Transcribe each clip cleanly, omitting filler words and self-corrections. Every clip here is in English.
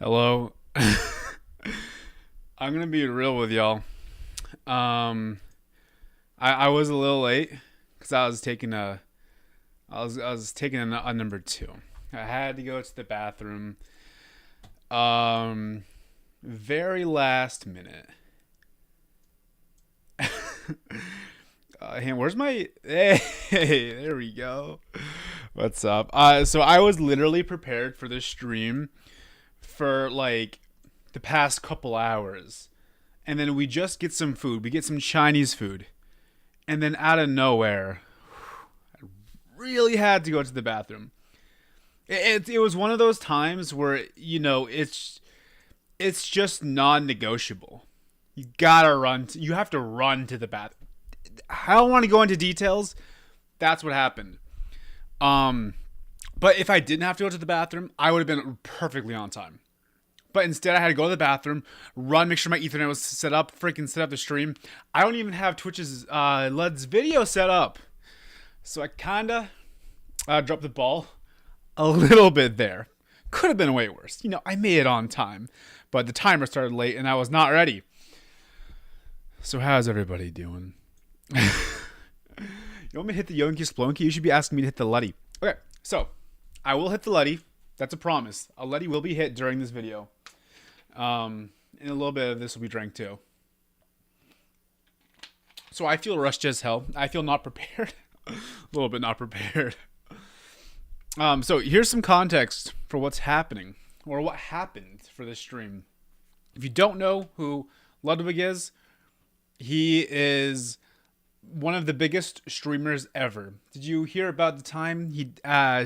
Hello. I'm gonna be real with y'all. Um, I was a little late because I was taking a number two. I had to go to the bathroom. Um, very last minute. Hey, where's my? Hey, there we go. What's up? So I was literally prepared for this stream for like the past couple hours. And then we just get some food. We get some Chinese food. And then out of nowhere, I really had to go to the bathroom. It was one of those times where, it's just non-negotiable. You have to run to the bathroom. I don't want to go into details. That's what happened. Um but if I didn't have to go to the bathroom, I would have been perfectly on time. But instead, I had to go to the bathroom, run, make sure my Ethernet was set up, freaking set up the stream. I don't even have Twitch's Lud's video set up. So I kind of dropped the ball a little bit there. Could have been way worse. I made it on time, but the timer started late and I was not ready. So how's everybody doing? You want me to hit the Yonky Splonky? You should be asking me to hit the Luddy. Okay, so I will hit the Luddy. That's a promise. A Luddy will be hit during this video. And a little bit of this will be drank too. So I feel rushed as hell. I feel not prepared. A little bit not prepared. So here's some context for what's happening, or what happened for this stream. If you don't know who Ludwig is, he is one of the biggest streamers ever. Did you hear about the time he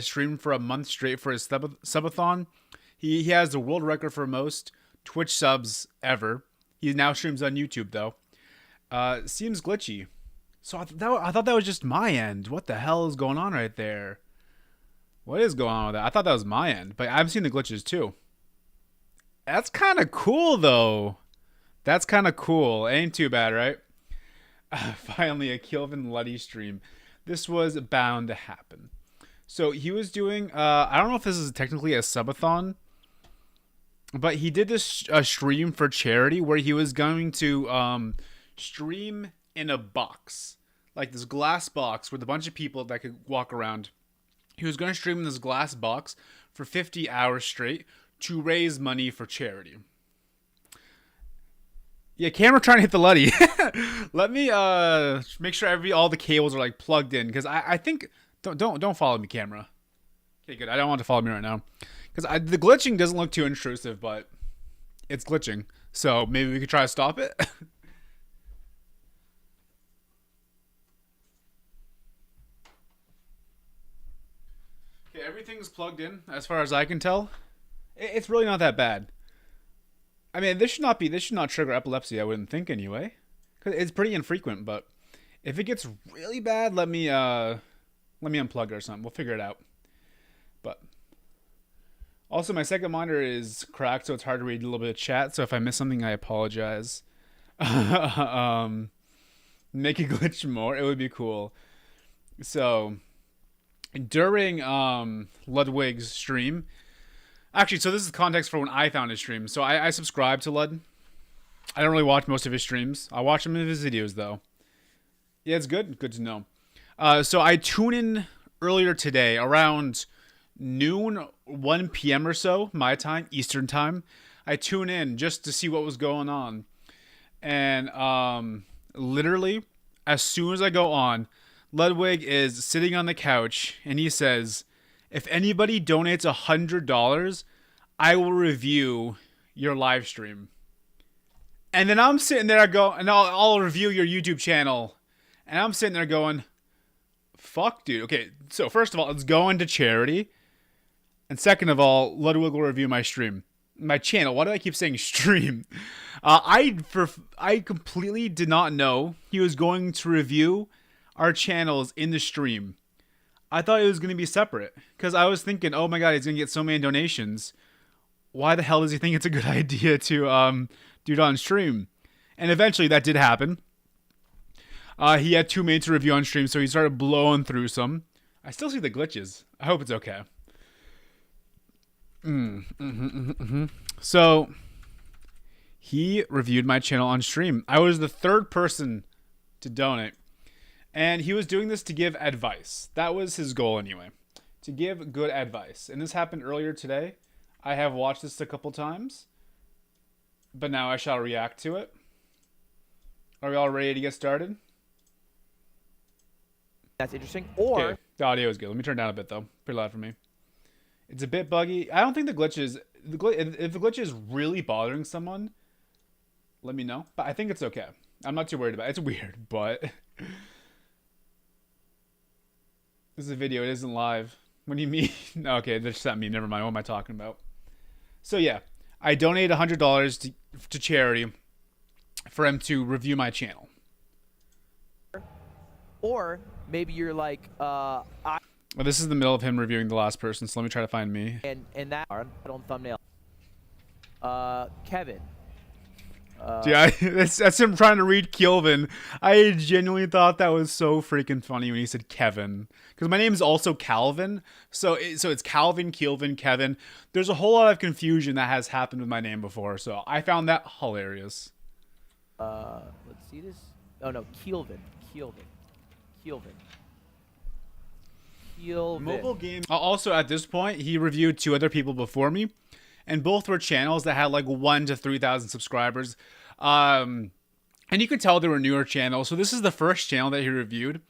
streamed for a month straight for his subathon? He has the world record for most Twitch subs ever. He now streams on YouTube though. Seems glitchy. So I thought that was just my end. What the hell is going on right there? What is going on with that? I thought that was my end, but I've seen the glitches too. That's kind of cool though. That's kind of cool. Ain't too bad, right? Finally, a Keelvin Luddy stream. This was bound to happen. So he was doing, I don't know if this is technically a subathon, but he did this stream for charity where he was going to stream in a box, like this glass box with a bunch of people that could walk around. He was going to stream in this glass box for 50 hours straight to raise money for charity. Yeah, camera trying to hit the Luddy. Let me make sure all the cables are like plugged in, because I think don't follow me, camera. Okay, good. I don't want to follow me right now, because the glitching doesn't look too intrusive, but it's glitching. So maybe we could try to stop it. Okay, everything's plugged in as far as I can tell. It's really not that bad. I mean, this should not trigger epilepsy, I wouldn't think anyway. Cause it's pretty infrequent, but if it gets really bad, let me unplug it or something. We'll figure it out. But also, my second monitor is cracked, so it's hard to read a little bit of chat. So if I miss something, I apologize. Make a glitch more. It would be cool. So during Ludwig's stream. Actually, so this is context for when I found his stream. So I subscribe to Lud. I don't really watch most of his streams. I watch some of his videos, though. Yeah, it's good. Good to know. So I tune in earlier today around noon, 1 p.m. or so, my time, Eastern time. I tune in just to see what was going on. And literally, as soon as I go on, Ludwig is sitting on the couch, and he says, if anybody donates $100, I will review your live stream. And then I'm sitting there and I'll review your YouTube channel. And I'm sitting there going, fuck, dude. Okay, so first of all, it's going to charity. And second of all, Ludwig will review my stream. My channel. Why do I keep saying stream? I completely did not know he was going to review our channels in the stream. I thought it was going to be separate, because I was thinking, oh my god, he's going to get so many donations. Why the hell does he think it's a good idea to do it on stream? And eventually that did happen. He had too many to review on stream, so he started blowing through some. I still see the glitches. I hope it's okay. So he reviewed my channel on stream. I was the third person to donate. And he was doing this to give advice. That was his goal anyway. To give good advice. And this happened earlier today. I have watched this a couple times. But now I shall react to it. Are we all ready to get started? That's interesting. Or okay. The audio is good. Let me turn down a bit though. Pretty loud for me. It's a bit buggy. I don't think the glitch is... if the glitch is really bothering someone, let me know. But I think it's okay. I'm not too worried about it. It's weird, but... This is a video. It isn't live. What do you mean? Okay, that's not me. Never mind. What am I talking about? So yeah, I donated $100 to charity for him to review my channel. Or maybe you're like, well, this is the middle of him reviewing the last person, so let me try to find me. And that on thumbnail. Kevin. Yeah, that's him trying to read Keelvin. I genuinely thought that was so freaking funny when he said Kevin, because my name is also Calvin, so it's Calvin, Keelvin, Kevin. There's a whole lot of confusion that has happened with my name before, so I found that hilarious. Let's see this. Oh no, Keelvin. Mobile game. Also, at this point, he reviewed 2 other people before me, and both were channels that had like 1,000 to 3,000 subscribers. And you could tell they were newer channels. So this is the first channel that he reviewed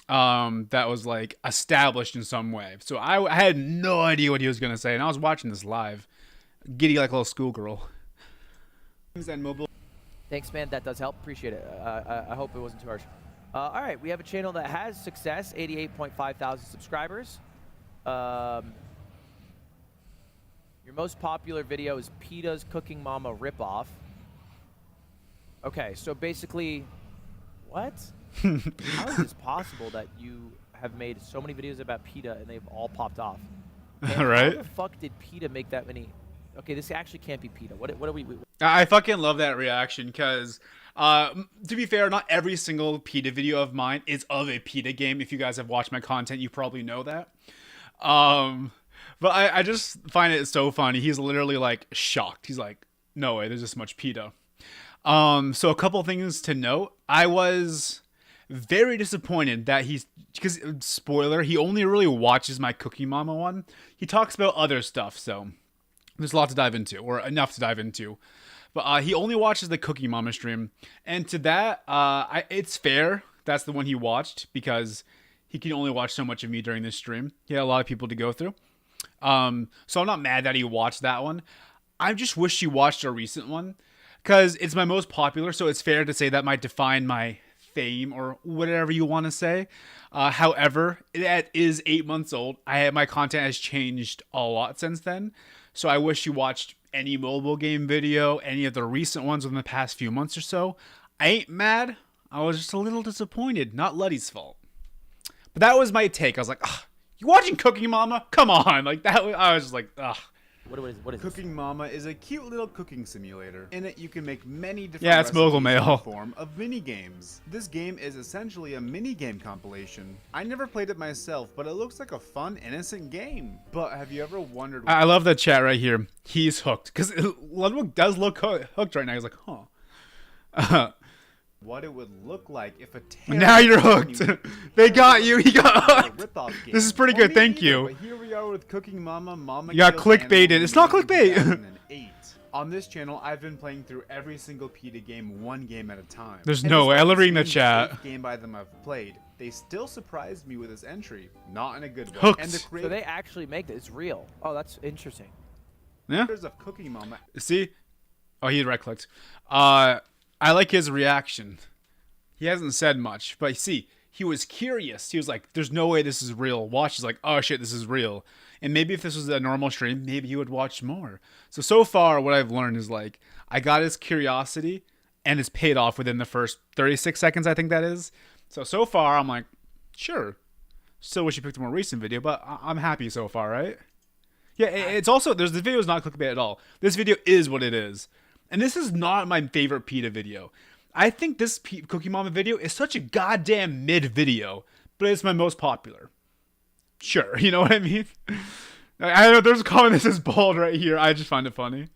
that was like established in some way. So I had no idea what he was going to say. And I was watching this live, giddy like a little schoolgirl. And mobile. Thanks, man. That does help. Appreciate it. I hope it wasn't too harsh. All right. We have a channel that has success, 88.5 thousand subscribers. Your most popular video is PETA's Cooking Mama ripoff. Okay, so basically, what? How is this possible that you have made so many videos about PETA and they've all popped off? All right. How the fuck did PETA make that many? Okay, this actually can't be PETA. What are we? I fucking love that reaction because, to be fair, not every single PETA video of mine is of a PETA game. If you guys have watched my content, you probably know that. But I just find it so funny. He's literally like shocked. He's like, no way, there's this much PETA. So a couple things to note. I was very disappointed that because spoiler, he only really watches my Cookie Mama one. He talks about other stuff, so there's a lot to dive into, or enough to dive into. But he only watches the Cookie Mama stream. And to that, it's fair. That's the one he watched because he can only watch so much of me during this stream. He had a lot of people to go through. So I'm not mad that he watched that one. I just wish he watched a recent one because it's my most popular. So it's fair to say that might define my fame or whatever you want to say. However, it is 8 months old. My content has changed a lot since then. So I wish you watched any mobile game video, any of the recent ones within the past few months or so. I ain't mad. I was just a little disappointed. Not Luddy's fault. But that was my take. I was like, ugh. You watching Cooking Mama? Come on, like that. I was just like, ugh. What is Cooking this? Mama is a cute little cooking simulator. In it, you can make many different Yeah, it's Mogul recipes in Mail. the form of mini games. This game is essentially a mini game compilation. I never played it myself, but it looks like a fun, innocent game. But have you ever wondered? I love the chat right here. He's hooked because Ludwig does look hooked right now. He's like, huh. What it would look like if a Now you're hooked. They got you. He got hooked. This is pretty good. Thank you. But here we are with Cooking Mama. You got clickbaited. It's not clickbait. 2008. On this channel, I've been playing through every single PETA game, one game at a time. There's no way. I love reading the chat. Game by them I've played. They still surprised me with this entry, not in a good way. Hooked. And the So they actually make this. It's real. Oh, that's interesting. Yeah. of Cooking Mama. See? Oh, he right-clicked. I like his reaction. He hasn't said much, but see, he was curious. He was like, there's no way this is real. Watch. He's like, oh shit, this is real. And maybe if this was a normal stream, maybe he would watch more. So far, what I've learned is like, I got his curiosity and it's paid off within the first 36 seconds, I think that is. So far, I'm like, sure. Still wish you picked a more recent video, but I'm happy so far, right? Yeah, it's also, the video is not clickbait at all. This video is what it is. And this is not my favorite PETA video. I think this Cookie Mama video is such a goddamn mid video, but it's my most popular. Sure, you know what I mean? I know there's a comment that says bald right here. I just find it funny.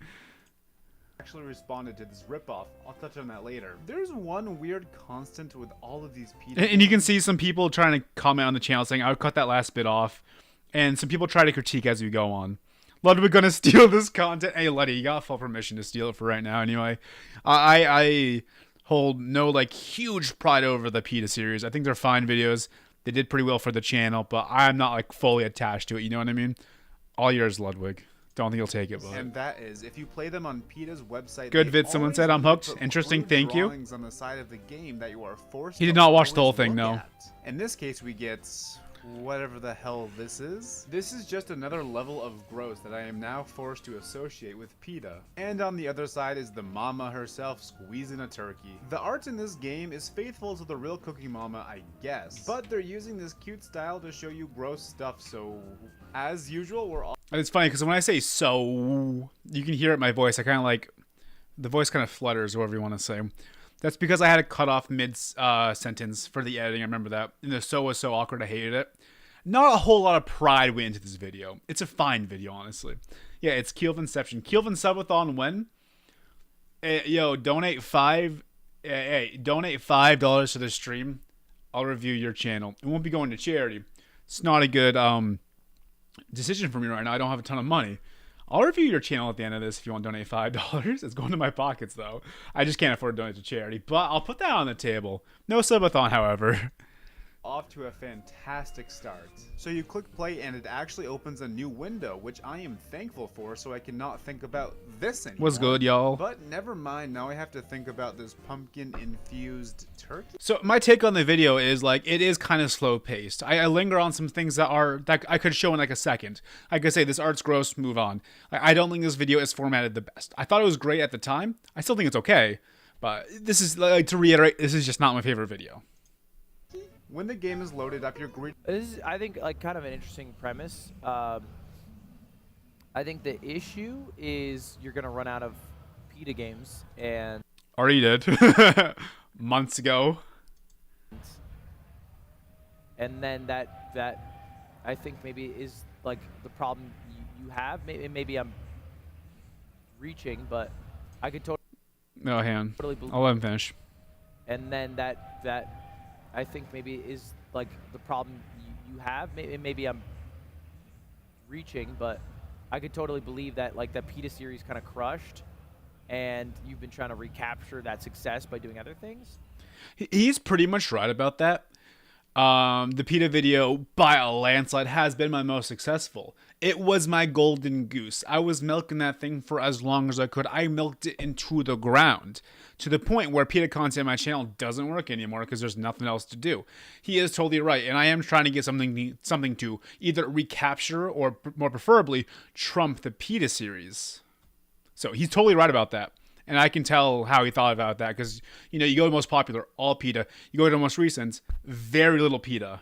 Actually responded to this ripoff. I'll touch on that later. There's one weird constant with all of these PETA. And you can see some people trying to comment on the channel saying, I would cut that last bit off. And some people try to critique as we go on. Ludwig gonna steal this content. Hey, Letty, you got full permission to steal it for right now anyway. I hold no, like, huge pride over the PETA series. I think they're fine videos. They did pretty well for the channel, but I'm not, like, fully attached to it. You know what I mean? All yours, Ludwig. Don't think he'll take it, but... And that is, if you play them on PETA's website... Good vid, someone said. I'm hooked. Interesting, thank you. On the side of the game that you are forced He did not watch the whole thing, no. In this case, we get... whatever the hell this is. This is just another level of gross that I am now forced to associate with PETA. And on the other side is the mama herself squeezing a turkey. The art in this game is faithful to the real Cooking Mama, I guess. But they're using this cute style to show you gross stuff, so as usual, we're all... It's funny because when I say so, you can hear it in my voice. I kind of like... the voice kind of flutters, whatever you want to say. That's because I had to cut off mid-sentence for the editing. I remember that. And the so was so awkward, I hated it. Not a whole lot of pride went into this video. It's a fine video, honestly. Yeah, it's Keelvinception. Keelvin subathon when? Yo, donate donate $5 to the stream. I'll review your channel. It won't be going to charity. It's not a good decision for me right now. I don't have a ton of money. I'll review your channel at the end of this if you want to donate $5. It's going to my pockets, though. I just can't afford to donate to charity. But I'll put that on the table. No subathon, however. Off to a fantastic start. So you click play and it actually opens a new window, which I am thankful for, so I cannot think about this anymore. What's good, y'all? But never mind, now I have to think about this pumpkin-infused turkey. So my take on the video is, like, it is kind of slow-paced. I linger on some things that I could show in like a second. I could say this art's gross, move on. I don't think this video is formatted the best. I thought it was great at the time. I still think it's okay, but this is, like, to reiterate, this is just not my favorite video. When the game is loaded up, you're greeted. This is, I think, like, kind of an interesting premise. I think the issue is you're gonna run out of PETA games, and already did months ago. And then that I think maybe is like the problem you have. Maybe I'm reaching, but I could No, hang on. totally believe. I'll let him finish. And then that I think maybe is like the problem you have. Maybe I'm reaching, but I could totally believe that, like, that PETA series kind of crushed, and you've been trying to recapture that success by doing other things. He's pretty much right about that. The PETA video, by a landslide, has been my most successful. It was my golden goose. I was milking that thing for as long as I could. I milked it into the ground, to the point where PETA content on my channel doesn't work anymore because there's nothing else to do. He is totally right, and I am trying to get something to either recapture or, more preferably, trump the PETA series. So he's totally right about that. And I can tell how he thought about that because, you know, you go to most popular, all PETA. You go to most recent, very little PETA.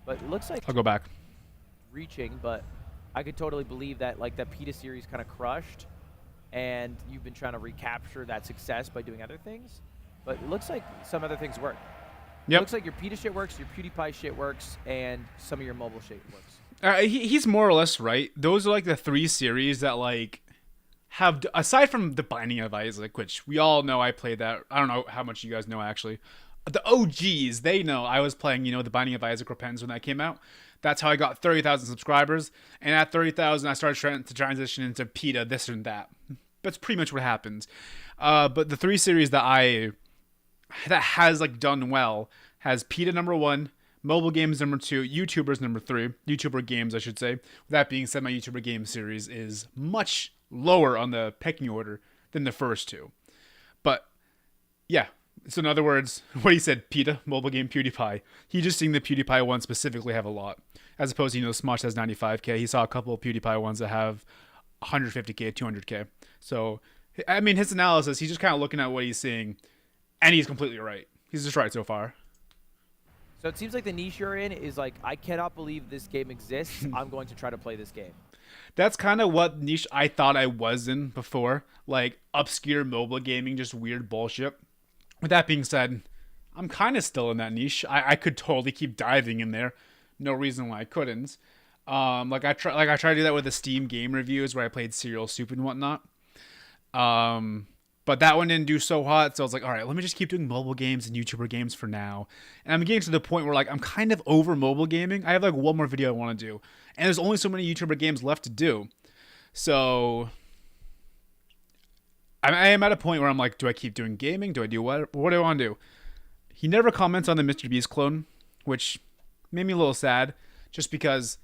But it looks like I'll go back. reaching, but I could totally believe that, like, that PETA series kind of crushed, and you've been trying to recapture that success by doing other things. But it looks like some other things work. Yep. It looks like your PETA shit works, your PewDiePie shit works, and some of your mobile shit works. He's more or less right. Those are like the three series that, like, have, aside from The Binding of Isaac, which we all know I played that. I don't know how much you guys know, actually. The OGs, they know I was playing, you know, The Binding of Isaac Repentance when that came out. That's how I got 30,000 subscribers. And at 30,000, I started to transition into PETA, this and that. That's pretty much what happened. But the three series that has, like, done well has PETA #1, mobile games #2, YouTubers #3, YouTuber games, I should say. With that being said, my YouTuber game series is much lower on the pecking order than the first two. But yeah, so in other words, what he said, PETA, mobile game, PewDiePie. He just seen the PewDiePie ones specifically have a lot, as opposed to, you know, Smosh has 95k. He saw a couple of PewDiePie ones that have 150k, 200k. So I mean, his analysis, he's just kind of looking at what he's seeing, and he's completely right. He's just right so far. So it seems like the niche you're in is like, I cannot believe this game exists. I'm going to try to play this game. That's kind of what niche I thought I was in before. Like, obscure mobile gaming, just weird bullshit. With that being said, I'm kind of still in that niche. I could totally keep diving in there. No reason why I couldn't. Like I try to do that with the Steam game reviews where I played Serial Soup and whatnot. But that one didn't do so hot, so I was like, all right, let me just keep doing mobile games and YouTuber games for now. And I'm getting to the point where like I'm kind of over mobile gaming. I have like one more video I want to do, and there's only so many YouTuber games left to do. So I am at a point where I'm like, do I keep doing gaming? Do I do what? What do I want to do? He never comments on the Mr. Beast clone, which made me a little sad, just because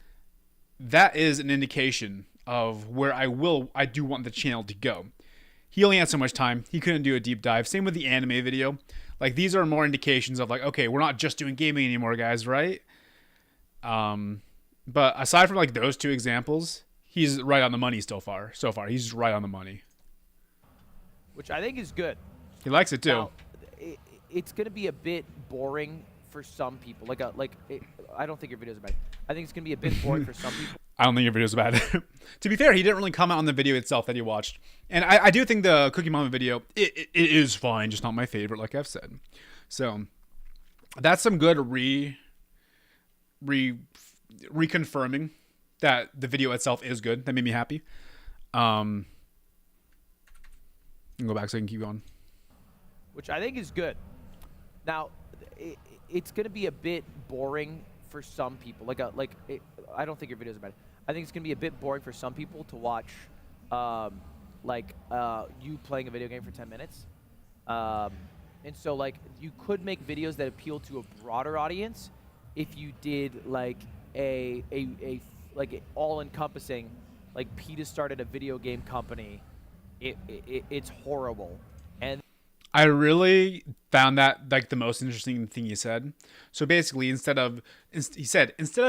that is an indication of where I do want the channel to go. He only had so much time. He couldn't do a deep dive. Same with the anime video. Like, these are more indications of like, okay, we're not just doing gaming anymore, guys, right? But aside from like those two examples, he's right on the money so far. He's right on the money. Which I think is good. He likes it too. Now, it's going to be a bit boring for some people. I don't think your videos are bad. I think it's going to be a bit boring for some people. I don't think your video's bad. To be fair, he didn't really comment on the video itself that he watched. And I do think the Cookie Mama video, it is fine, just not my favorite, like I've said. So, that's some good reconfirming that the video itself is good. That made me happy. I can go back so I can keep going. Which I think is good. Now, it's going to be a bit boring for some people. I don't think your videos are bad. I think it's going to be a bit boring for some people to watch, you playing a video game for 10 minutes. And so, like, you could make videos that appeal to a broader audience if you did, like, a all-encompassing, like, PETA started a video game company. It's horrible. And I really found that like the most interesting thing he said. So basically, instead of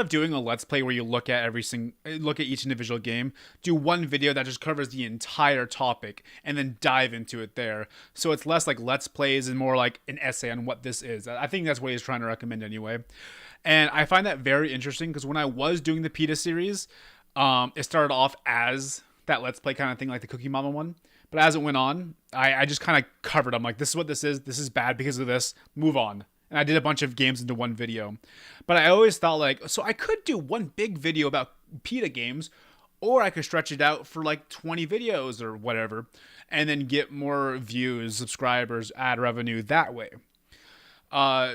doing a let's play where you look at each individual game, do one video that just covers the entire topic and then dive into it there. So it's less like let's plays and more like an essay on what this is. I think that's what he's trying to recommend anyway. And I find that very interesting because when I was doing the PETA series, it started off as that let's play kind of thing, like the Cookie Mama one. But as it went on, I just kind of covered. I'm like, this is what this is. This is bad because of this. Move on. And I did a bunch of games into one video. But I always thought like, so I could do one big video about PETA games, or I could stretch it out for like 20 videos or whatever, and then get more views, subscribers, ad revenue that way.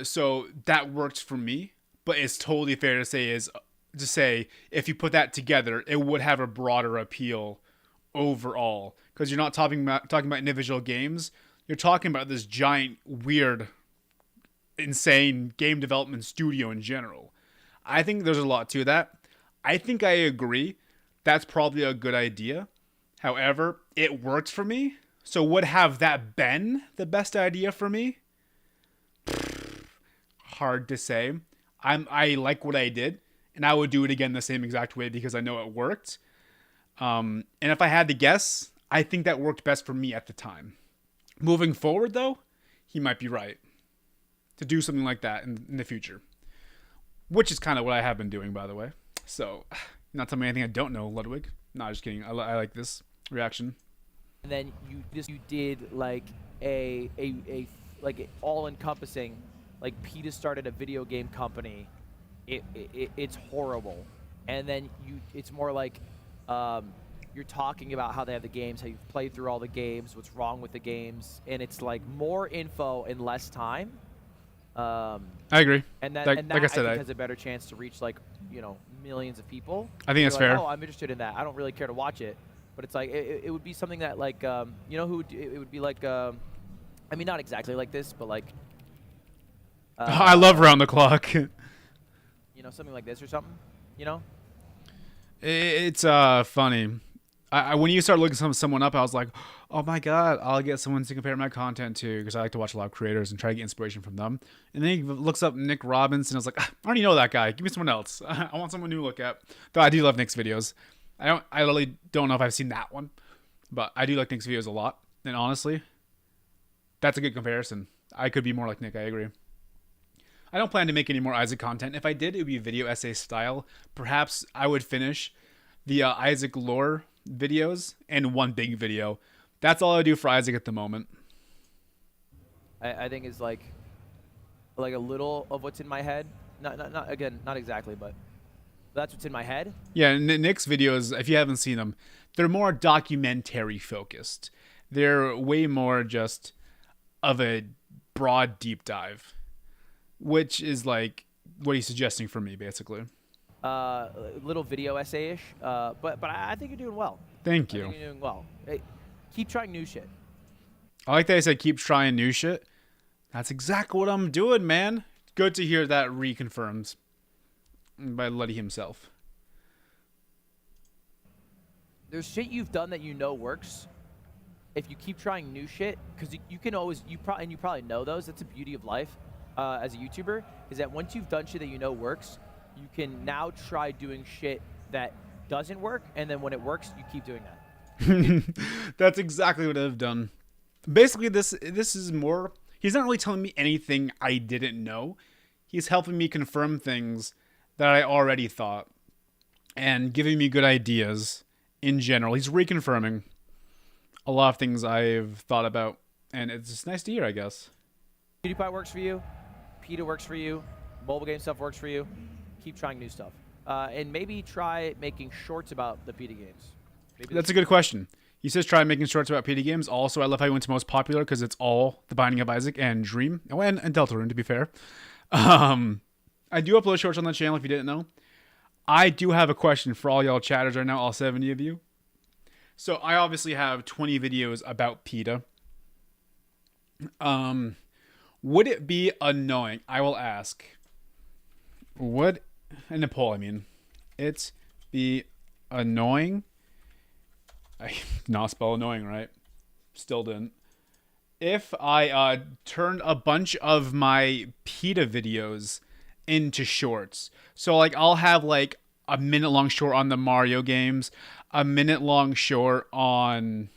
So that works for me. But it's totally fair to say if you put that together, it would have a broader appeal overall, because you're not talking about individual games. You're talking about this giant, weird, insane game development studio in general. I think there's a lot to that. I think I agree. That's probably a good idea. However, it works for me. So would have that been the best idea for me? Hard to say. I like what I did, and I would do it again the same exact way because I know it worked. And if I had to guess, I think that worked best for me at the time. Moving forward, though, he might be right to do something like that in the future, which is kind of what I have been doing, by the way. So, not telling me anything I don't know, Ludwig. No, just kidding. I like this reaction. And then you did like a all-encompassing, like PETA started a video game company. It's horrible. And then it's more like you're talking about how they have the games, how you've played through all the games, what's wrong with the games, and it's like more info in less time. I agree. And that, like I said, I think has a better chance to reach millions of people. I think that's fair. Oh, I'm interested in that. I don't really care to watch it, but it's like it would be something that like it would be like I mean, not exactly like this, but like I love Round the Clock. Something like this or something. It's funny. I when you start looking someone up, I was like, oh my god, I'll get someone to compare my content to, because I like to watch a lot of creators and try to get inspiration from them. And then he looks up Nick Robinson. I was like, I already know that guy. Give me someone else. I want someone new to look at. Though I do love Nick's videos. I really don't know if I've seen that one, but I do like Nick's videos a lot. And honestly, that's a good comparison. I could be more like Nick. I agree. I don't plan to make any more Isaac content. If I did, it would be video essay style. Perhaps I would finish the Isaac lore videos and one big video. That's all I do for Isaac at the moment. I think is like a little of what's in my head. Not exactly, but That's what's in my head. Yeah, Nick's videos, if you haven't seen them, they're more documentary focused. They're way more just of a broad deep dive, which is like what he's suggesting for me, basically. Little video essay-ish. But I think you're doing well. Thank I you. think you're doing well. Hey, keep trying new shit. I like that I said keep trying new shit. That's exactly what I'm doing, man. Good to hear that reconfirmed by Luddy himself. There's shit you've done that you know works. If you keep trying new shit, because you can always, you probably know those. That's the beauty of life as a YouTuber, is that once you've done shit that you know works, you can now try doing shit that doesn't work, and then when it works, you keep doing that. That's exactly what I've done. Basically, this is more... He's not really telling me anything I didn't know. He's helping me confirm things that I already thought and giving me good ideas in general. He's reconfirming a lot of things I've thought about, and it's just nice to hear, I guess. PewDiePie works for you. PETA works for you. Mobile game stuff works for you. Keep trying new stuff. And maybe try making shorts about the PETA games. Maybe That's a good question. He says try making shorts about PD games. Also, I love how he went to most popular because it's all The Binding of Isaac and Dream. Oh, and Deltarune, to be fair. I do upload shorts on the channel if you didn't know. I do have a question for all y'all chatters right now, all 70 of you. So I obviously have 20 videos about PETA. Would it be annoying? I will ask. Would, and Nepal, I mean, it be annoying? I not spell annoying, right? Still didn't. If I turned a bunch of my PETA videos into shorts. So like I'll have like a minute long short on the Mario games, a minute long short on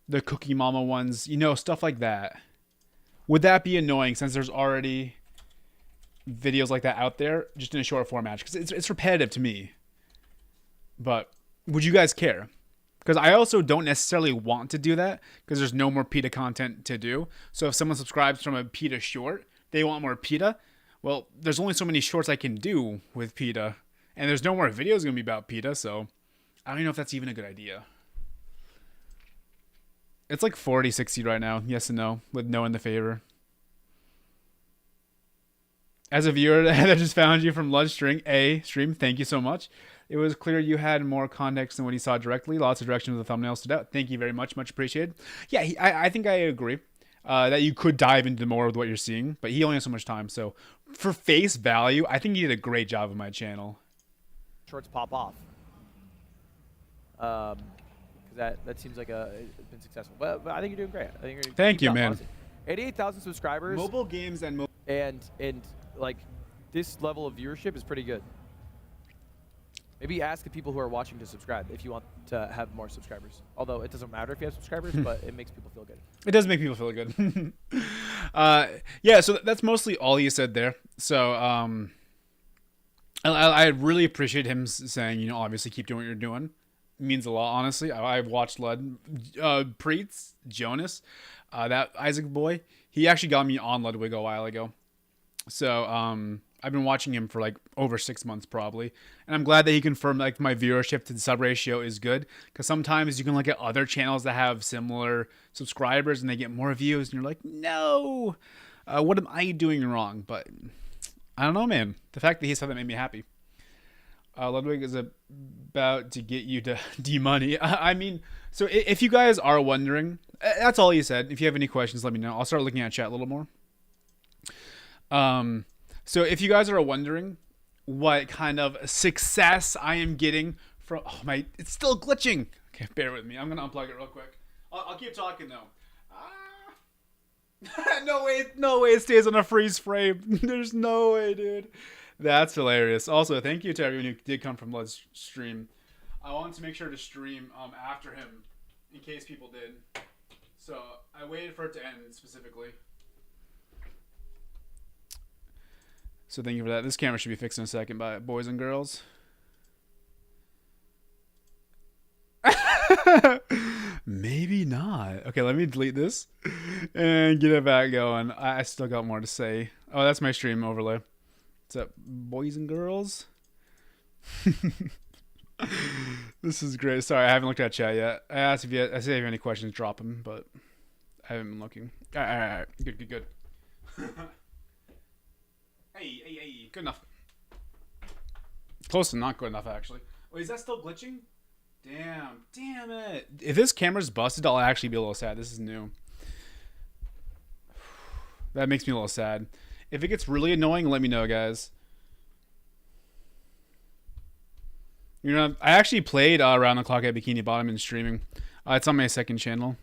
the Cookie Mama ones, you know, stuff like that. Would that be annoying since there's already videos like that out there just in a short format? Because it's repetitive to me. But would you guys care? Because I also don't necessarily want to do that because there's no more PETA content to do. So if someone subscribes from a PETA short, they want more PETA. Well, there's only so many shorts I can do with PETA. And there's no more videos going to be about PETA, so I don't even know if that's even a good idea. It's like 40-60 right now, yes and no, with no in the favor. As a viewer that just found you from Lud's stream, thank you so much. It was clear you had more context than what he saw directly. Lots of direction with the thumbnail stood out. Thank you very much. Much appreciated. Yeah, I think I agree that you could dive into more with what you're seeing, but he only has so much time. So for face value, I think he did a great job of my channel. shorts pop off. Because that seems like it's been successful. But I think you're doing great. I think you're Thank you, man. 88,000 subscribers. Mobile games and and like this level of viewership is pretty good. Maybe ask the people who are watching to subscribe if you want to have more subscribers. Although it doesn't matter if you have subscribers, but it makes people feel good. It does make people feel good. Yeah, so that's mostly all he said there. So I really appreciate him saying, you know, obviously keep doing what you're doing. It means a lot, honestly. I've watched Lud, Preets, Jonas, that Isaac boy. He actually got me on Ludwig a while ago. So I've been watching him for like over 6 months probably, and I'm glad that he confirmed like my viewership to the sub ratio is good, because sometimes you can look at other channels that have similar subscribers and they get more views and you're like, no, what am I doing wrong? But I don't know, man. The fact that he said that made me happy. Ludwig is about to get you to D-money. I mean, so if you guys are wondering, that's all he said. If you have any questions, let me know. I'll start looking at chat a little more. So if you guys are wondering what kind of success I am getting from... Oh, it's still glitching. Okay, bear with me. I'm going to unplug it real quick. I'll keep talking, though. No way it stays on a freeze frame. There's no way, dude. That's hilarious. Also, thank you to everyone who did come from Lud's stream. I wanted to make sure to stream after him in case people did. So I waited for it to end specifically. So thank you for that. This camera should be fixed in a second by boys and girls. Maybe not. Okay, let me delete this and get it back going. I still got more to say. Oh, that's my stream overlay. What's up, boys and girls? This is great. Sorry, I haven't looked at chat yet. I asked if you I said if you have any questions, drop them, but I haven't been looking. All right. Good. Hey. Good enough. Close to not good enough, actually. Wait, is that still glitching? Damn it. If this camera's busted, I'll actually be a little sad. This is new. That makes me a little sad. If it gets really annoying, let me know, guys. You know, I actually played Around the Clock at Bikini Bottom in streaming. It's on my second channel.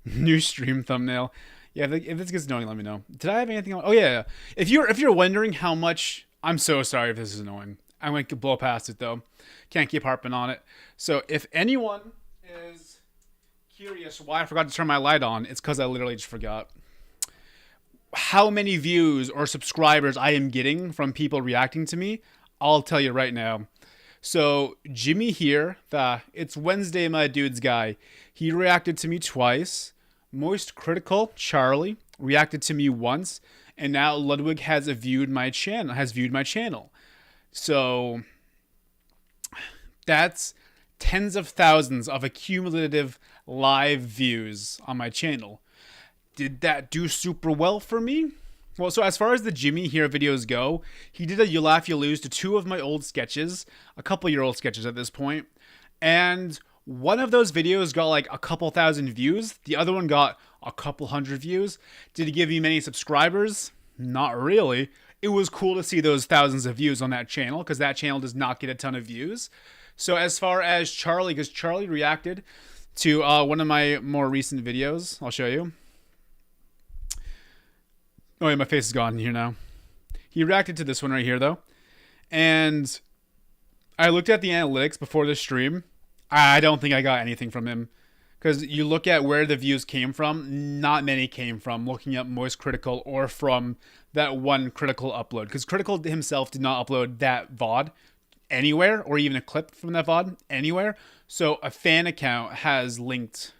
New stream thumbnail. Yeah, if this gets annoying, let me know. Did I have anything else? Oh yeah. If you're wondering how much, I'm so sorry if this is annoying. I'm going to blow past it though. Can't keep harping on it. So if anyone is curious why I forgot to turn my light on, it's because I literally just forgot. How many views or subscribers I am getting from people reacting to me, I'll tell you right now. So Jimmy here, the It's Wednesday my dudes guy, he reacted to me twice. Moist Critical Charlie reacted to me once, and now Ludwig has viewed my channel. So that's tens of thousands of accumulative live views on my channel. Did that do super well for me? Well, so as far as the Jimmy here videos go, he did a You Laugh, You Lose to 2 of my old sketches, a couple-year-old sketches at this point, and one of those videos got like a couple thousand views. The other one got a couple hundred views. Did he give me many subscribers? Not really. It was cool to see those thousands of views on that channel because that channel does not get a ton of views. So as far as Charlie, because Charlie reacted to one of my more recent videos. I'll show you. Oh yeah, my face is gone here now. He reacted to this one right here though. And I looked at the analytics before the stream. I don't think I got anything from him. Because you look at where the views came from, not many came from looking at Moist Critical or from that one Critical upload. Because Critical himself did not upload that VOD anywhere, or even a clip from that VOD anywhere. So a fan account has linked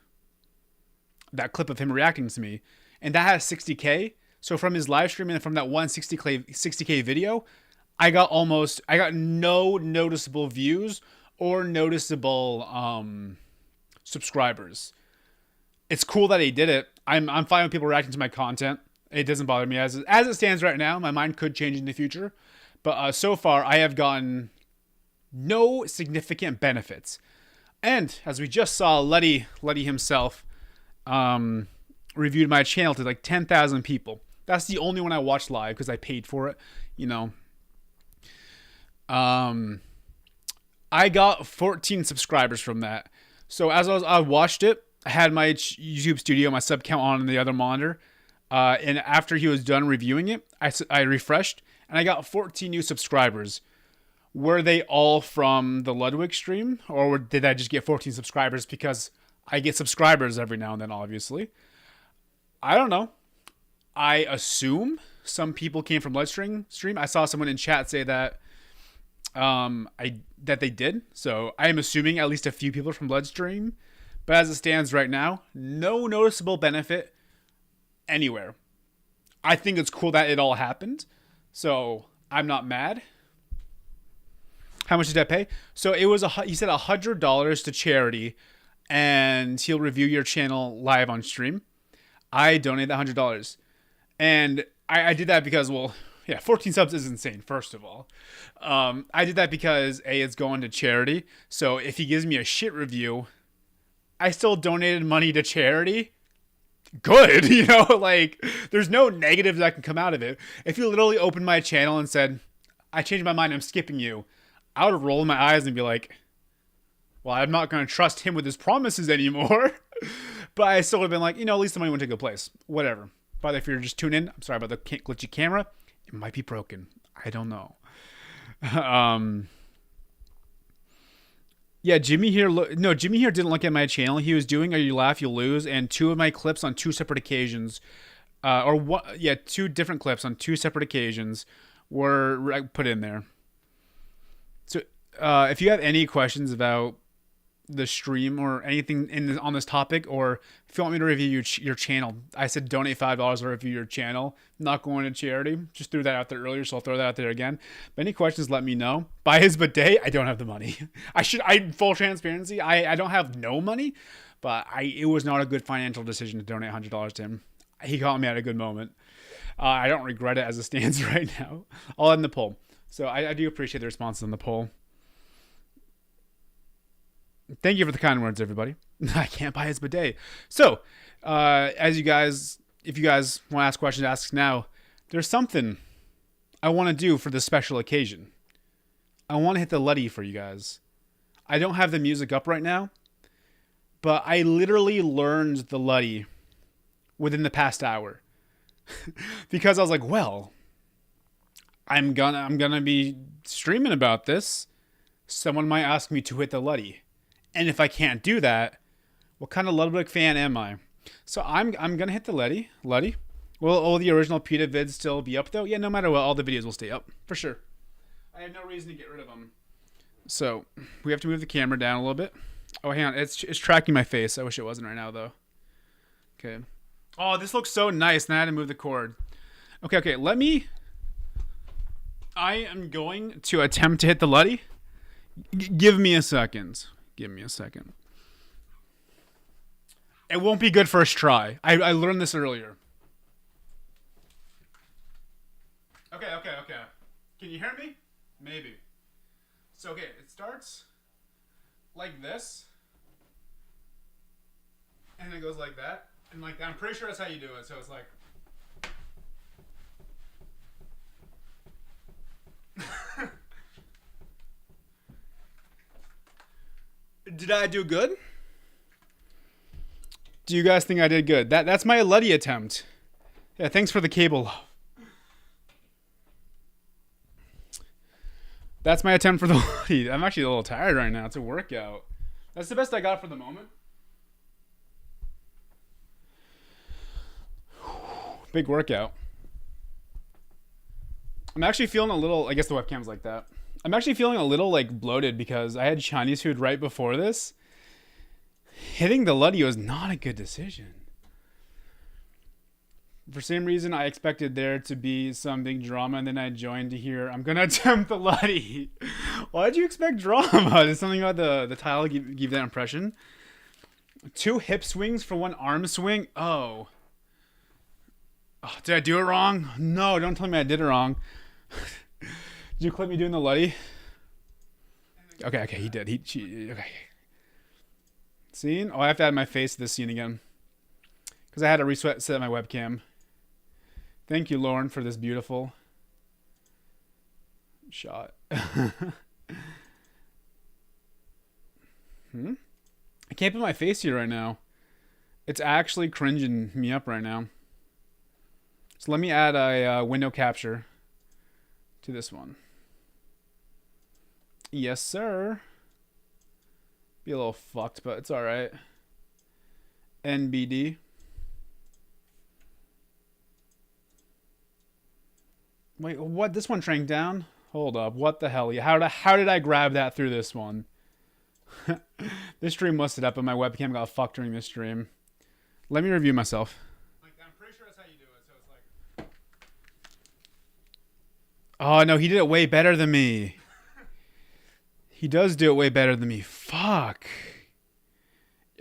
that clip of him reacting to me. And that has 60K. So from his live stream and from that one 60K video, I got no noticeable views or noticeable subscribers. It's cool that he did it. I'm fine with people reacting to my content. It doesn't bother me as it stands right now. My mind could change in the future, but so far I have gotten no significant benefits. And as we just saw, Letty himself reviewed my channel to like 10,000 people. That's the only one I watched live because I paid for it. You know. I got 14 subscribers from that. So as I watched it, I had my YouTube Studio, my sub count on the other monitor. And after he was done reviewing it, I refreshed and I got 14 new subscribers. Were they all from the Ludwig stream? Or did I just get 14 subscribers because I get subscribers every now and then, obviously? I don't know. I assume some people came from Ludwig stream. I saw someone in chat say that that they did. So I am assuming at least a few people from Bloodstream. But as it stands right now, no noticeable benefit anywhere. I think it's cool that it all happened. So I'm not mad. How much did I pay? So it was he said $100 to charity, and he'll review your channel live on stream. I donated that $100, and I did that because, well, yeah, 14 subs is insane, first of all. I did that because, A, it's going to charity. So if he gives me a shit review, I still donated money to charity. Good, you know, like, there's no negatives that can come out of it. If you literally opened my channel and said, I changed my mind, I'm skipping you, I would roll my eyes and be like, well, I'm not going to trust him with his promises anymore. But I still would have been like, you know, at least the money went to a good place. Whatever. But if you're just tuning in, I'm sorry about the glitchy camera. It might be broken. I don't know. Yeah, Jimmy here. Jimmy here didn't look at my channel. He was doing a You Laugh, You Lose, and 2 of my clips on 2 separate occasions, two different clips on 2 separate occasions were put in there. So, if you have any questions about the stream or anything on this topic, or if you want me to review your channel, I said donate $5 or review your channel. Not going to charity. Just threw that out there earlier, so I'll throw that out there again. But any questions, let me know. Buy his bidet. I don't have the money. Full transparency. I don't have no money, but it was not a good financial decision to donate $100 to him. He caught me at a good moment. I don't regret it as it stands right now. I'll end the poll. So I do appreciate the responses on the poll. Thank you for the kind words, everybody. I can't buy his bidet. So, if you guys want to ask questions, ask now. There's something I want to do for this special occasion. I want to hit the Luddy for you guys. I don't have the music up right now, but I literally learned the Luddy within the past hour because I was like, well, I'm gonna be streaming about this. Someone might ask me to hit the Luddy. And if I can't do that, what kind of Ludwig fan am I? So I'm gonna hit the Luddy. Will all the original PETA vids still be up though? Yeah, no matter what, all the videos will stay up for sure. I have no reason to get rid of them. So we have to move the camera down a little bit. Oh, hang on, it's tracking my face. I wish it wasn't right now though. Okay. Oh, this looks so nice. Now I had to move the cord. Okay. I am going to attempt to hit the Luddy. Give me a second. Give me a second. It won't be good first try. I learned this earlier. Okay. Can you hear me? Maybe. So, okay, it starts like this. And it goes like that. And like that. I'm pretty sure that's how you do it. So it's like... Did I do good? Do you guys think I did good? That's my Luddy attempt. Yeah, thanks for the cable. That's my attempt for the Luddy. I'm actually a little tired right now. It's a workout. That's the best I got for the moment. Big workout. I'm actually feeling a little... I guess the webcam's like that. I'm actually feeling a little like bloated because I had Chinese food right before this. Hitting the Luddy was not a good decision. For some reason, I expected there to be some big drama, and then I joined to hear, I'm going to attempt the Luddy. Why did you expect drama? Did something about the title give that impression? 2 hip swings for 1 arm swing? Oh, did I do it wrong? No, don't tell me I did it wrong. Did you clip me doing the Luddy? Okay, he did. Okay. Scene? Oh, I have to add my face to this scene again. Because I had to reset my webcam. Thank you, Lauren, for this beautiful shot. I can't put my face here right now. It's actually cringing me up right now. So let me add a window capture to this one. Yes, sir. Be a little fucked, but it's alright. NBD. Wait, what? This one shrank down? Hold up. What the hell? How did I grab that through this one? This stream must have up, but my webcam got fucked during this stream. Let me review myself. Like, I'm pretty sure that's how you do it, so it's like... Oh, no, he did it way better than me. He does do it way better than me. Fuck.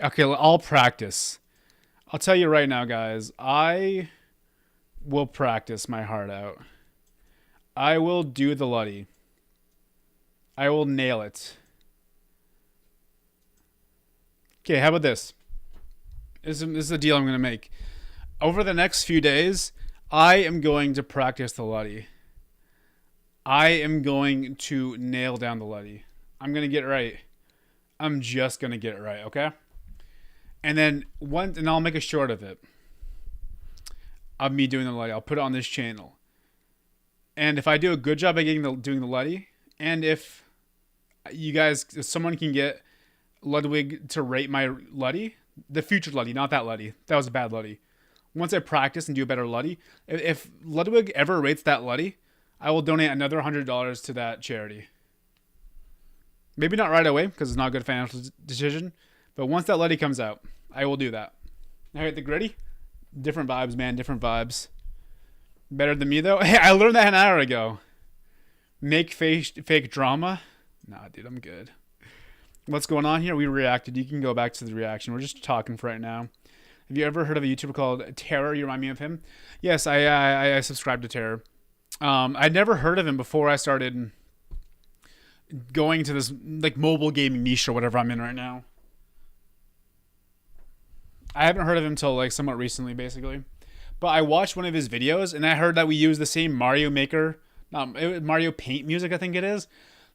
Okay, I'll practice. I'll tell you right now, guys. I will practice my heart out. I will do the Luddy. I will nail it. Okay, how about this? This is a deal I'm going to make. Over the next few days, I am going to practice the Luddy. I am going to nail down the Luddy. I'm going to get it right. I'm just going to get it right, okay? And then and I'll make a short of it. Of me doing the Luddy. I'll put it on this channel. And if I do a good job at doing the Luddy, and if someone can get Ludwig to rate my Luddy, the future Luddy, not that Luddy. That was a bad Luddy. Once I practice and do a better Luddy, if Ludwig ever rates that Luddy, I will donate another $100 to that charity. Maybe not right away because it's not a good financial decision. But once that Letty comes out, I will do that. All right, the gritty. Different vibes, man. Different vibes. Better than me, though. Hey, I learned that an hour ago. Make fake drama. Nah, dude, I'm good. What's going on here? We reacted. You can go back to the reaction. We're just talking for right now. Have you ever heard of a YouTuber called Terror? You remind me of him? Yes, I subscribe to Terror. I'd never heard of him before I started going to this like mobile gaming niche or whatever I'm in right now. I haven't heard of him till like somewhat recently, basically. But I watched one of his videos and I heard that we use the same Mario Maker, Mario Paint music, I think it is.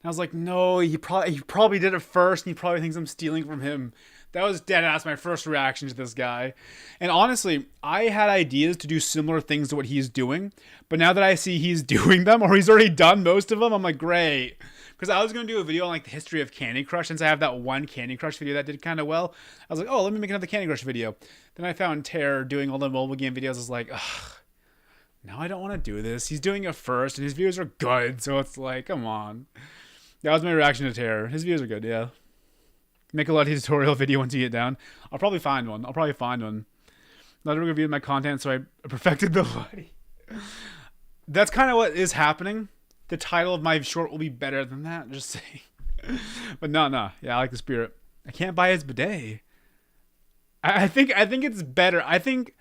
And I was like, no, he probably did it first, and he probably thinks I'm stealing from him. That was dead ass my first reaction to this guy. And honestly, I had ideas to do similar things to what he's doing, but now that I see he's doing them, or he's already done most of them, I'm like, great. Because I was going to do a video on like the history of Candy Crush, since I have that one Candy Crush video that did kind of well. I was like, oh, let me make another Candy Crush video. Then I found Terror doing all the mobile game videos. I was like, ugh, now I don't want to do this. He's doing it first, and his videos are good, so it's like, come on. That was my reaction to Terror. His videos are good, yeah. Make a Ludwig tutorial video once you get down. I'll probably find one. Ludwig reviewed my content, so I perfected the Ludwig. That's kind of what is happening. The title of my short will be better than that. Just saying. But no. Yeah, I like the spirit. I can't buy his bidet. I think it's better. I think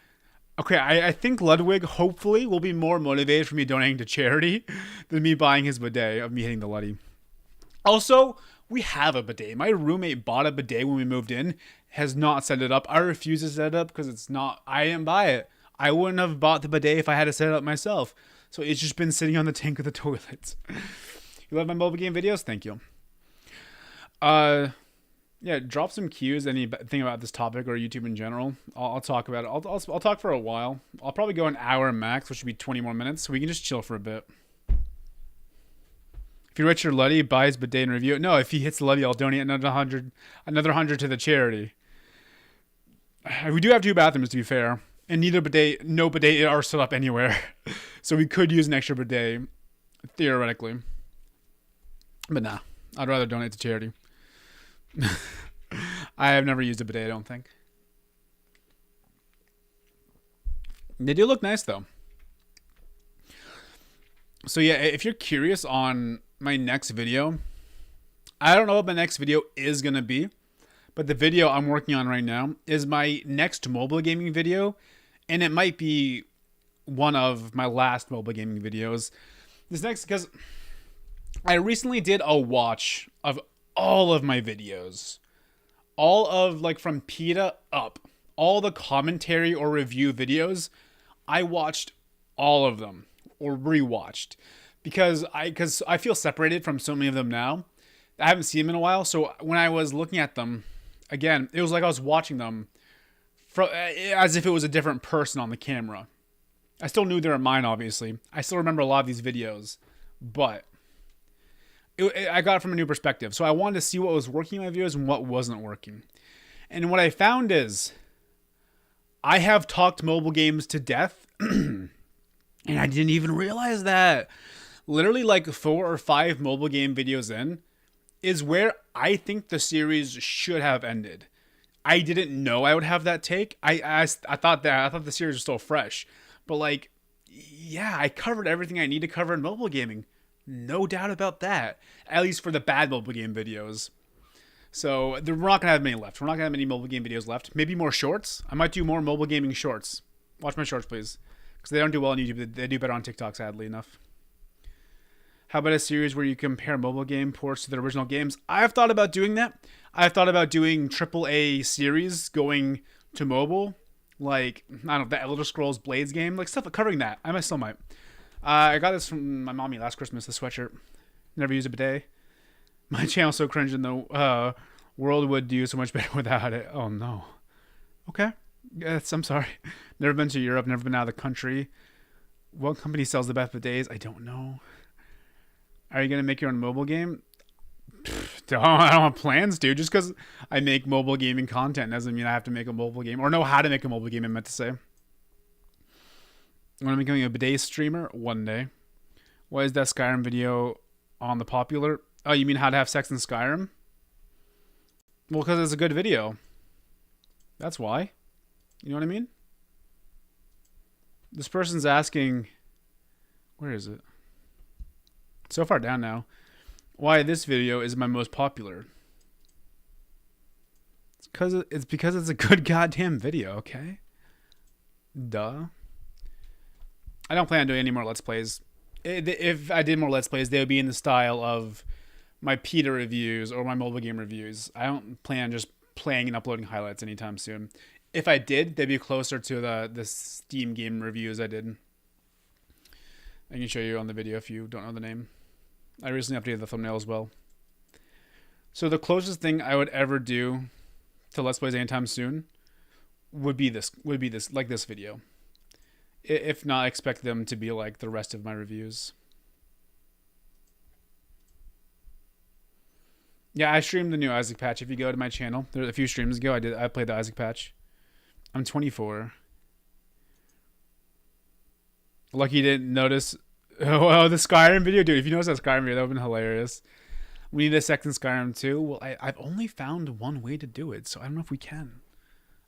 Ludwig hopefully will be more motivated for me donating to charity than me buying his bidet of me hitting the Luddy. Also, we have a bidet. My roommate bought a bidet when we moved in, has not set it up. I refuse to set it up because it's not, I didn't buy it. I wouldn't have bought the bidet if I had to set it up myself. So it's just been sitting on the tank of the toilet. You love my mobile game videos? Thank you. Yeah, drop some cues, anything about this topic or YouTube in general. I'll talk about it. I'll talk for a while. I'll probably go an hour max, which should be 20 more minutes, so we can just chill for a bit. If you rich your Luddy, buy his bidet and review it. No, if he hits the Luddy, I'll donate another 100 to the charity. We do have 2 bathrooms, to be fair, and no bidet are set up anywhere, so we could use an extra bidet theoretically. But nah, I'd rather donate to charity. I have never used a bidet, I don't think. They do look nice, though. So yeah, if you're curious on my next video, I don't know what my next video is going to be, but the video I'm working on right now is my next mobile gaming video, and it might be one of my last mobile gaming videos. This next, because I recently did a watch of all of my videos. All of, like, from PETA up. All the commentary or review videos, I watched all of them. Or rewatched. Because I feel separated from so many of them now. I haven't seen them in a while. So when I was looking at them, again, it was like I was watching them as if it was a different person on the camera. I still knew they were mine, obviously. I still remember a lot of these videos. But I got it from a new perspective. So I wanted to see what was working in my videos and what wasn't working. And what I found is I have talked mobile games to death. And I didn't even realize that. Literally like 4 or 5 mobile game videos in is where I think the series should have ended. I didn't know I would have that take. I thought the series was still fresh. But like, yeah, I covered everything I need to cover in mobile gaming. No doubt about that. At least for the bad mobile game videos. So we're not going to have many left. We're not going to have many mobile game videos left. Maybe more shorts. I might do more mobile gaming shorts. Watch my shorts, please. Because they don't do well on YouTube. They do better on TikTok, sadly enough. How about a series where you compare mobile game ports to the original games? I've thought about doing that. I've thought about doing AAA series going to mobile. Like, I don't know, the Elder Scrolls Blades game. Like, stuff covering that. I still might. I got this from my mommy last Christmas, the sweatshirt. Never used a bidet. My channel's so cringe and the world would do so much better without it. Oh, no. Okay. Yes, I'm sorry. Never been to Europe, never been out of the country. What company sells the best bidets? I don't know. Are you going to make your own mobile game? I don't have plans, dude. Just because I make mobile gaming content doesn't mean I have to make a mobile game or know how to make a mobile game, I meant to say. I'm becoming a bidet streamer one day. Why is that Skyrim video on the popular? Oh, you mean how to have sex in Skyrim? Well, because it's a good video. That's why. You know what I mean? This person's asking... Where is it? So far down now. Why this video is my most popular. It's because it's a good goddamn video, okay? Duh. I don't plan on doing any more Let's Plays. If I did more Let's Plays, they would be in the style of my PETA reviews or my mobile game reviews. I don't plan on just playing and uploading highlights anytime soon. If I did, they'd be closer to the Steam game reviews I did. I can show you on the video if you don't know the name. I recently updated the thumbnail as well. So the closest thing I would ever do to Let's Plays anytime soon would be this like this video. If not, expect them to be like the rest of my reviews. Yeah, I streamed the new Isaac patch. If you go to my channel, there a few streams ago, I played the Isaac patch. I'm 24. Lucky you didn't notice. Oh, the Skyrim video, dude. If you notice that Skyrim video, that would have been hilarious. We need a second Skyrim too. Well, I've only found one way to do it, so I don't know if we can.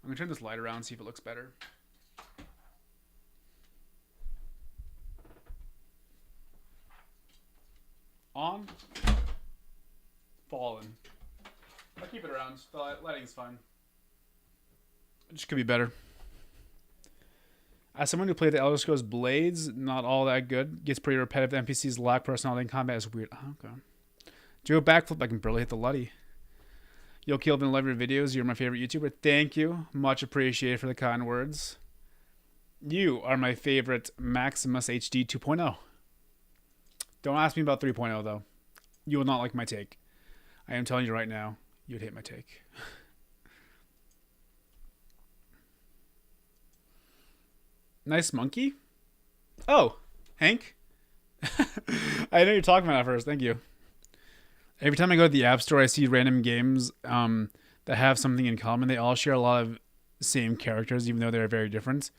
I'm gonna turn this light around, see if it looks better. On. Fallen. I'll keep it around. The lighting's fine. It just could be better. As someone who played the Elder Scrolls Blades, not all that good. Gets pretty repetitive. NPCs lack personality in combat. Is weird. Oh, okay. Do a backflip. I can barely hit the Luddy. Yo, Keelvin, love your videos. You're my favorite YouTuber. Thank you. Much appreciated for the kind words. You are my favorite Maximus HD 2.0. Don't ask me about 3.0 though. You will not like my take. I am telling you right now, you'd hate my take. Nice monkey? Oh, Hank? I know you're talking about that first. Thank you. Every time I go to the App Store, I see random games that have something in common. They all share a lot of same characters, even though they're very different.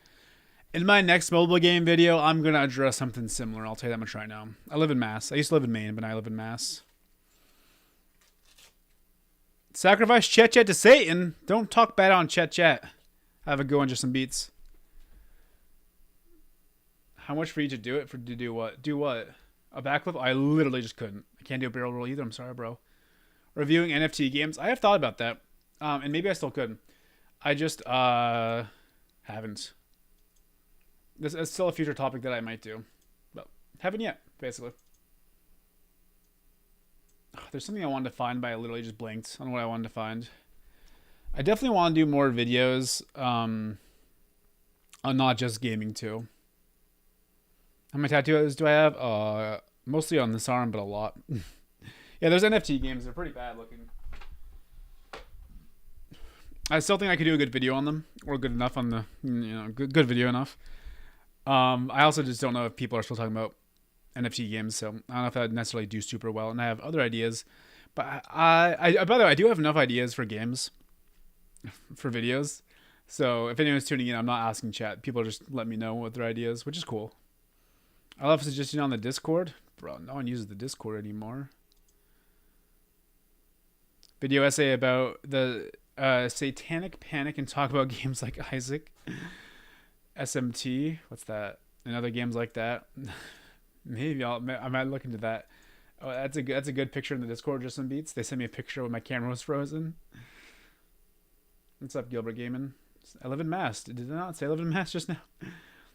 In my next mobile game video, I'm going to address something similar. I'll tell you that much right now. I live in Mass. I used to live in Maine, but I live in Mass. Sacrifice Chet Chet to Satan. Don't talk bad on Chet Chet. Have a go on just some beats. How much for you to do it? To do what? Do what? A backflip? I literally just couldn't. I can't do a barrel roll either. I'm sorry, bro. Reviewing NFT games. I have thought about that. And maybe I still could. I just haven't. This is still a future topic that I might do. But haven't yet, basically. There's something I wanted to find, but I literally just blanked on what I wanted to find. I definitely want to do more videos on not just gaming too. How many tattoos do I have? Mostly on this arm, but a lot. Yeah, there's NFT games. They're pretty bad looking. I still think I could do a good video on them, or good enough on the, good video enough. I also just don't know if people are still talking about NFT games, so I don't know if that would necessarily do super well. And I have other ideas, but by the way, I do have enough ideas for games, for videos. So if anyone's tuning in, I'm not asking chat. People just let me know what their ideas, which is cool. I love suggesting on the Discord. Bro, no one uses the Discord anymore. Video essay about the satanic panic and talk about games like Isaac. SMT. What's that? And other games like that. Maybe I might look into that. Oh, that's a good picture in the Discord. Just some beats. They sent me a picture when my camera was frozen. What's up, Gilbert Gaming? I live in Mass. Did I not say I live in Mass just now?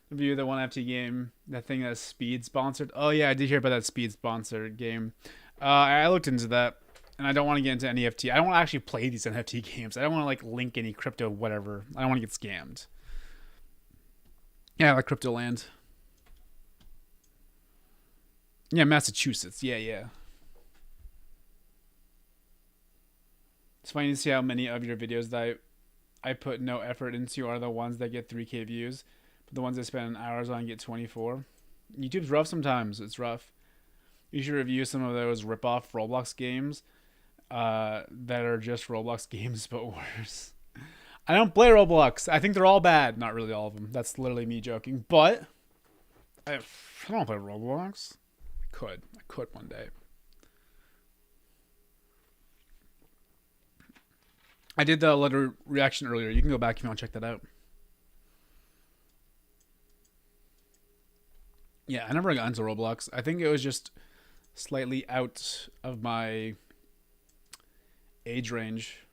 Review the one FT game, that thing that's Speed sponsored. Oh yeah, I did hear about that Speed sponsored game. I looked into that, and I don't want to get into any NFT. I don't want to actually play these NFT games. I don't want to like link any crypto whatever. I don't want to get scammed. Yeah, I like Crypto Land. Yeah, Massachusetts. Yeah. It's funny to see how many of your videos that I put no effort into are the ones that get 3K views. But the ones I spend hours on get 24. YouTube's rough sometimes. It's rough. You should review some of those rip-off Roblox games that are just Roblox games but worse. I don't play Roblox. I think they're all bad. Not really all of them. That's literally me joking. But I don't play Roblox. I could one day. I did the letter reaction earlier. You can go back if you want to check that out. Yeah, I never got into Roblox. I think it was just slightly out of my age range.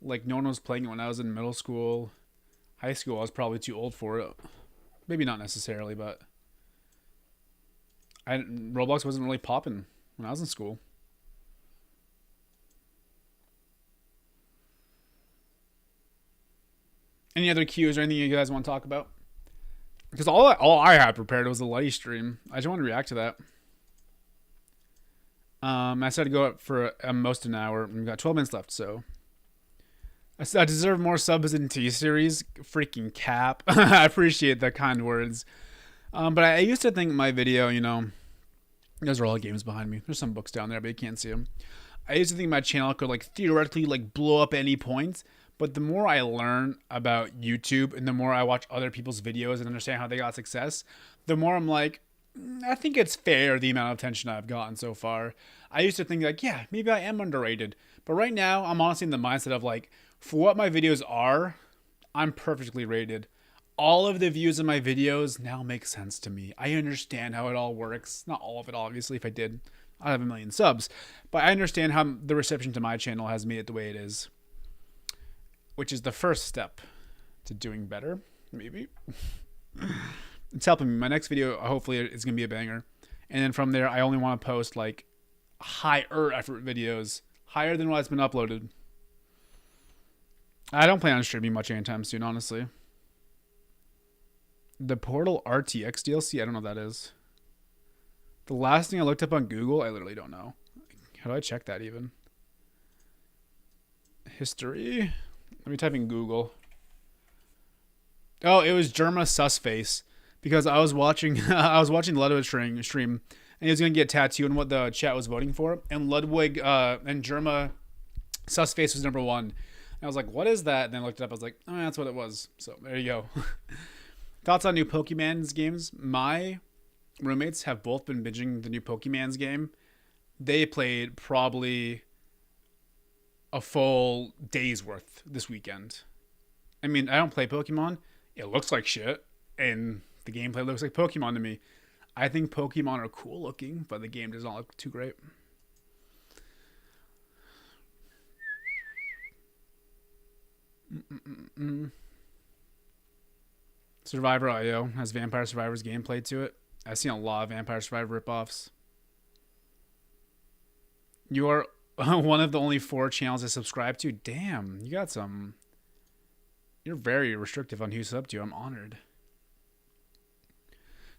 Like, no one was playing it when I was in middle school. High school, I was probably too old for it. Maybe not necessarily, but Roblox wasn't really popping when I was in school. Any other cues or anything you guys want to talk about? Because all I had prepared was a live stream. I just want to react to that. I said to go up for most an hour. We've got 12 minutes left, so I deserve more subs in T-Series. Freaking cap. I appreciate the kind words. But I used to think my video, you know, those are all games behind me. There's some books down there, but you can't see them. I used to think my channel could like theoretically like blow up at any point. But the more I learn about YouTube and the more I watch other people's videos and understand how they got success, the more I'm like, I think it's fair the amount of attention I've gotten so far. I used to think like, yeah, maybe I am underrated. But right now, I'm honestly in the mindset of like, for what my videos are, I'm perfectly rated. All of the views of my videos now make sense to me. I understand how it all works. Not all of it, obviously. If I did, I'd have 1 million subs. But I understand how the reception to my channel has made it the way it is. Which is the first step to doing better, maybe. It's helping me. My next video, hopefully, is going to be a banger. And then from there, I only want to post like higher effort videos. Higher than what's been uploaded. I don't plan on streaming much anytime soon, honestly. The Portal RTX DLC? I don't know what that is. The last thing I looked up on Google, I literally don't know. How do I check that even? History? Let me type in Google. Oh, it was Germa Susface. Because I was watching Ludwig stream and he was gonna get a tattoo and what the chat was voting for. And Ludwig and Germa Susface was number 1. And I was like, what is that? And then I looked it up, I was like, oh, that's what it was. So there you go. Thoughts on new Pokemon's games? My roommates have both been binging the new Pokemon's game. They played probably a full day's worth this weekend. I mean, I don't play Pokemon. It looks like shit, and the gameplay looks like Pokemon to me. I think Pokemon are cool looking, but the game does not look too great. Survivor.io has Vampire Survivor's gameplay to it. I've seen a lot of Vampire Survivor ripoffs. You are one of the only 4 channels I subscribe to. Damn, you got some. You're very restrictive on who you sub to. I'm honored.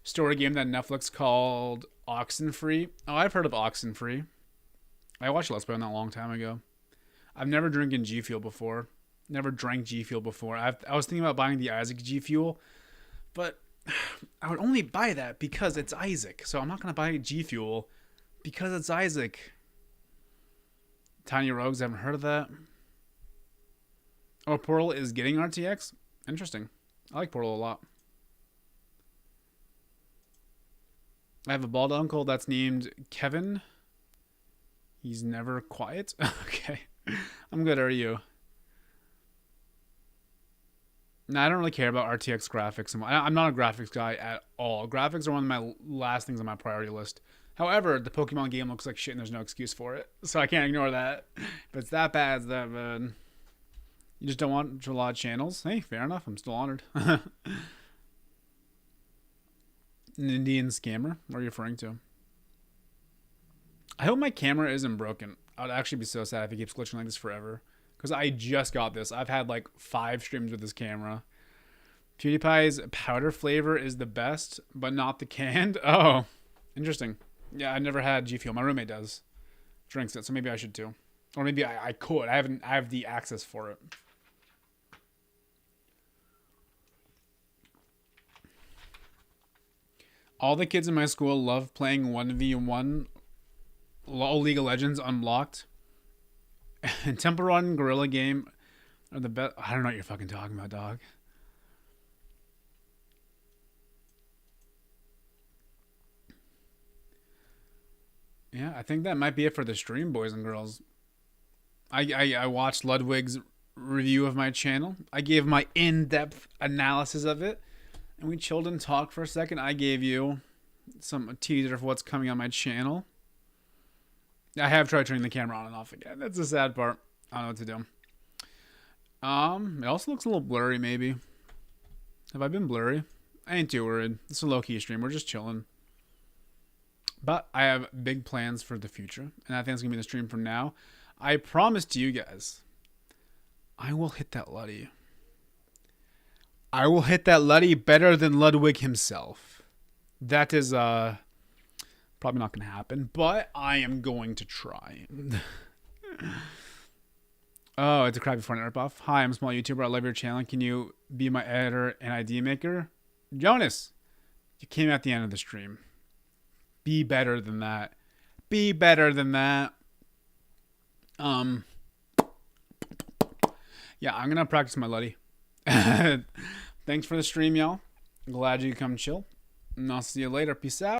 Story game that Netflix called Oxenfree. Oh, I've heard of Oxenfree. I watched Let's Play on that a long time ago. I've never drinking G Fuel before. Never drank G Fuel before. I was thinking about buying the Isaac G Fuel, but I would only buy that because it's Isaac. So I'm not going to buy G Fuel because it's Isaac. Tiny Rogues, I haven't heard of that. Oh, Portal is getting RTX? Interesting. I like Portal a lot. I have a bald uncle that's named Kevin. He's never quiet. Okay. I'm good. Are you? No, I don't really care about RTX graphics. I'm not a graphics guy at all. Graphics are one of my last things on my priority list. However, the Pokemon game looks like shit and there's no excuse for it. So I can't ignore that. If it's that bad, it's that bad. You just don't want a lot of channels? Hey, fair enough. I'm still honored. An Indian scammer? What are you referring to? I hope my camera isn't broken. I would actually be so sad if it keeps glitching like this forever. Because I just got this. I've had like 5 streams with this camera. PewDiePie's powder flavor is the best, but not the canned. Oh, interesting. Yeah, I never had G Fuel. My roommate does. Drinks it, so maybe I should too. Or maybe I could. I have the access for it. All the kids in my school love playing 1v1 League of Legends Unlocked. And Temple Run Gorilla Game are the best. I don't know what you're fucking talking about, dog. Yeah, I think that might be it for the stream, boys and girls. I watched Ludwig's review of my channel. I gave my in-depth analysis of it, and we chilled and talked for a second. I gave you a teaser of what's coming on my channel. I have tried turning the camera on and off again. That's the sad part. I don't know what to do. It also looks a little blurry, maybe. Have I been blurry? I ain't too worried. It's a low-key stream. We're just chilling. But I have big plans for the future, and I think it's going to be the stream from now. I promise to you guys, I will hit that Luddy. I will hit that Luddy better than Ludwig himself. That is probably not going to happen, but I am going to try. Oh, it's a crappy front ripoff. Hi, I'm a small YouTuber. I love your channel. Can you be my editor and ID maker? Jonas, you came at the end of the stream. Be better than that. Be better than that. Yeah, I'm gonna practice my Luddy. Thanks for the stream, y'all. Glad you come chill. And I'll see you later. Peace out.